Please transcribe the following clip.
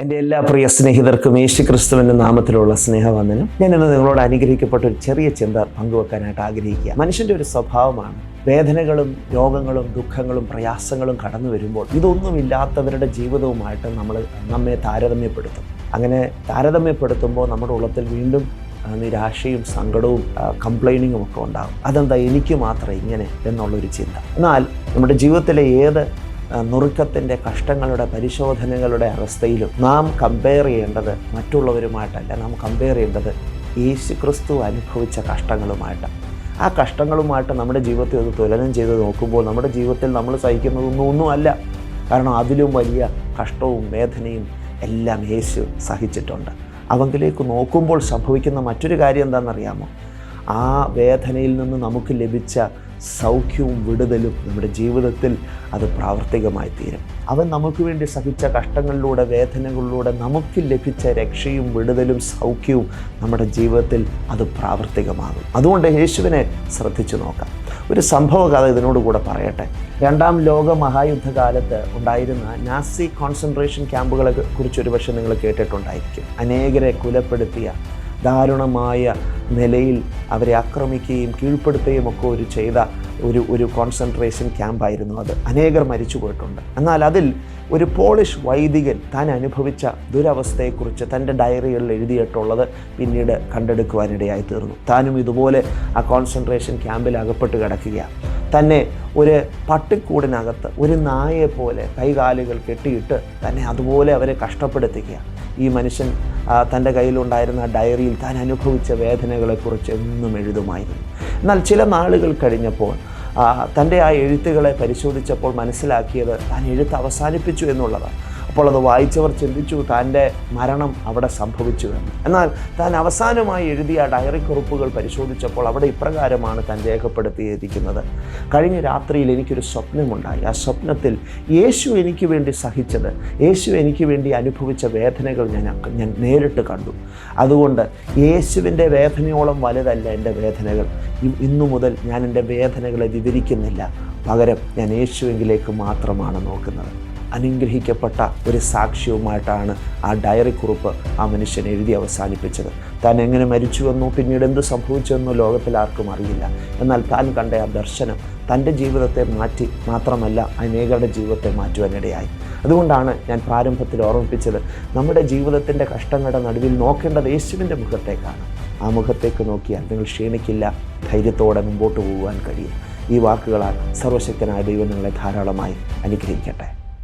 എൻ്റെ എല്ലാ പ്രിയ സ്നേഹിതർക്കും യേശുക്രിസ്തുവിൻ്റെ നാമത്തിലുള്ള സ്നേഹവന്ദനം. ഞാനിന്ന് നിങ്ങളോട് അനുഗ്രഹിക്കപ്പെട്ട ഒരു ചെറിയ ചിന്ത പങ്കുവെക്കാനായിട്ട് ആഗ്രഹിക്കുക. മനുഷ്യൻ്റെ ഒരു സ്വഭാവമാണ് വേദനകളും രോഗങ്ങളും ദുഃഖങ്ങളും പ്രയാസങ്ങളും കടന്നു വരുമ്പോൾ ഇതൊന്നുമില്ലാത്തവരുടെ ജീവിതവുമായിട്ട് നമ്മെ താരതമ്യപ്പെടുത്തും. അങ്ങനെ താരതമ്യപ്പെടുത്തുമ്പോൾ നമ്മുടെ ഉള്ളത്തിൽ വീണ്ടും നിരാശയും സങ്കടവും കംപ്ലൈനിങ്ങും ഒക്കെ ഉണ്ടാകും. അതെന്താ എനിക്ക് മാത്രം ഇങ്ങനെ എന്നുള്ളൊരു ചിന്ത. എന്നാൽ നമ്മുടെ ജീവിതത്തിലെ ഏത് നുറുക്കത്തിൻ്റെ കഷ്ടങ്ങളുടെ പരിശോധനകളുടെ അവസ്ഥയിലും നാം കമ്പയർ ചെയ്യേണ്ടത് മറ്റുള്ളവരുമായിട്ടല്ല. നാം കമ്പയർ ചെയ്യേണ്ടത് യേശുക്രിസ്തു അനുഭവിച്ച കഷ്ടങ്ങളുമായിട്ടാണ്. ആ കഷ്ടങ്ങളുമായിട്ട് നമ്മുടെ ജീവിതത്തിൽ അത് തുലനം ചെയ്ത് നോക്കുമ്പോൾ നമ്മുടെ ജീവിതത്തിൽ നമ്മൾ സഹിക്കുന്നതൊന്നും അല്ല. കാരണം അതിലും വലിയ കഷ്ടവും വേദനയും എല്ലാം യേശു സഹിച്ചിട്ടുണ്ട്. അവങ്കിലേക്ക് നോക്കുമ്പോൾ സംഭവിക്കുന്ന മറ്റൊരു കാര്യം എന്താണെന്നറിയാമോ? ആ വേദനയിൽ നിന്ന് നമുക്ക് ലഭിച്ച സൗഖ്യവും വിടുതലും നമ്മുടെ ജീവിതത്തിൽ അത് പ്രാവർത്തികമായി തീരും. അവൻ നമുക്ക് വേണ്ടി സഹിച്ച കഷ്ടങ്ങളിലൂടെ വേദനകളിലൂടെ നമുക്ക് ലഭിച്ച രക്ഷയും വിടുതലും സൗഖ്യവും നമ്മുടെ ജീവിതത്തിൽ അത് പ്രാവർത്തികമാകും. അതുകൊണ്ട് യേശുവിനെ ശ്രദ്ധിച്ചു നോക്കാം. ഒരു സംഭവ കഥ ഇതിനോടുകൂടെ പറയട്ടെ. രണ്ടാം ലോക മഹായുദ്ധകാലത്ത് ഉണ്ടായിരുന്ന നാസി കോൺസെൻട്രേഷൻ ക്യാമ്പുകളെ കുറിച്ച് ഒരുപക്ഷെ നിങ്ങൾ കേട്ടിട്ടുണ്ടായിരിക്കും. അനേകരെ കൊലപ്പെടുത്തിയ, ദാരുണമായ നിലയിൽ അവരെ ആക്രമിക്കുകയും കീഴ്പ്പെടുത്തുകയും ഒക്കെ ചെയ്ത ഒരു കോൺസെൻട്രേഷൻ ക്യാമ്പായിരുന്നു അത്. അനേകർ മരിച്ചു പോയിട്ടുണ്ട്. എന്നാൽ അതിൽ ഒരു പോളിഷ് വൈദികൻ താൻ അനുഭവിച്ച ദുരവസ്ഥയെക്കുറിച്ച് തൻ്റെ ഡയറികളിൽ എഴുതിയിട്ടുള്ളത് പിന്നീട് കണ്ടെടുക്കുവാനിടയായി തീർന്നു. താനും ഇതുപോലെ ആ കോൺസെൻട്രേഷൻ ക്യാമ്പിൽ അകപ്പെട്ട് കിടക്കുകയാണ്. തന്നെ ഒരു പട്ടിക്കൂടിനകത്ത് ഒരു നായയെപ്പോലെ കൈകാലുകൾ കെട്ടിയിട്ട് തന്നെ അതുപോലെ അവരെ കഷ്ടപ്പെടുത്തുകയാണ്. ഈ മനുഷ്യൻ തൻ്റെ കയ്യിലുണ്ടായിരുന്ന ഡയറിയിൽ താൻ അനുഭവിച്ച വേദനകളെക്കുറിച്ച് എന്നും എഴുതുമായിരുന്നു. എന്നാൽ ചില നാളുകൾ കഴിഞ്ഞപ്പോൾ തൻ്റെ ആ എഴുത്തുകളെ പരിശോധിച്ചപ്പോൾ മനസ്സിലാക്കിയത് താൻ എഴുത്ത് അവസാനിപ്പിച്ചു എന്നുള്ളതാണ്. അപ്പോൾ അത് വായിച്ചവർ ചിന്തിച്ചു തൻ്റെ മരണം അവിടെ സംഭവിച്ചു എന്ന്. എന്നാൽ താൻ അവസാനമായി എഴുതിയ ഡയറി കുറിപ്പുകൾ പരിശോധിച്ചപ്പോൾ അവിടെ ഇപ്രകാരമാണ് താൻ രേഖപ്പെടുത്തിയിരിക്കുന്നത്: കഴിഞ്ഞ രാത്രിയിൽ എനിക്കൊരു സ്വപ്നമുണ്ടായി. ആ സ്വപ്നത്തിൽ യേശു എനിക്ക് വേണ്ടി സഹിച്ചത്, യേശു എനിക്ക് വേണ്ടി അനുഭവിച്ച വേദനകൾ ഞാൻ നേരിട്ട് കണ്ടു. അതുകൊണ്ട് യേശുവിൻ്റെ വേദനയോളം വലുതല്ല എൻ്റെ വേദനകൾ. ഇന്നു മുതൽ ഞാൻ എൻ്റെ വേദനകളെ വിവരിക്കുന്നില്ല. പകരം ഞാൻ യേശുവിലേക്ക് മാത്രമാണ് നോക്കുന്നത്. അനുഗ്രഹിക്കപ്പെട്ട ഒരു സാക്ഷ്യവുമായിട്ടാണ് ആ ഡയറി കുറിപ്പ് ആ മനുഷ്യൻ എഴുതി അവസാനിപ്പിച്ചത്. താൻ എങ്ങനെ മരിച്ചുവെന്നോ പിന്നീട് എന്ത് സംഭവിച്ചുവെന്നോ ലോകത്തിൽ ആർക്കും അറിയില്ല. എന്നാൽ താൻ കണ്ട ആ ദർശനം തൻ്റെ ജീവിതത്തെ മാറ്റി, മാത്രമല്ല അനേകരുടെ ജീവിതത്തെ മാറ്റുവാനിടയായി. അതുകൊണ്ടാണ് ഞാൻ പ്രാരംഭത്തിൽ ഓർമ്മിപ്പിച്ചത്, നമ്മുടെ ജീവിതത്തിൻ്റെ കഷ്ടങ്ങളുടെ നടുവിൽ നോക്കേണ്ടത് യേശുവിൻ്റെ മുഖത്തേക്കാണ്. ആ മുഖത്തേക്ക് നോക്കിയാൽ നിങ്ങൾ ക്ഷീണിക്കില്ല, ധൈര്യത്തോടെ മുമ്പോട്ട് പോകുവാൻ കഴിയും. ഈ വാക്കുകളാൽ സർവശക്തനായ ദൈവം നിങ്ങളെ ധാരാളമായി അനുഗ്രഹിക്കട്ടെ.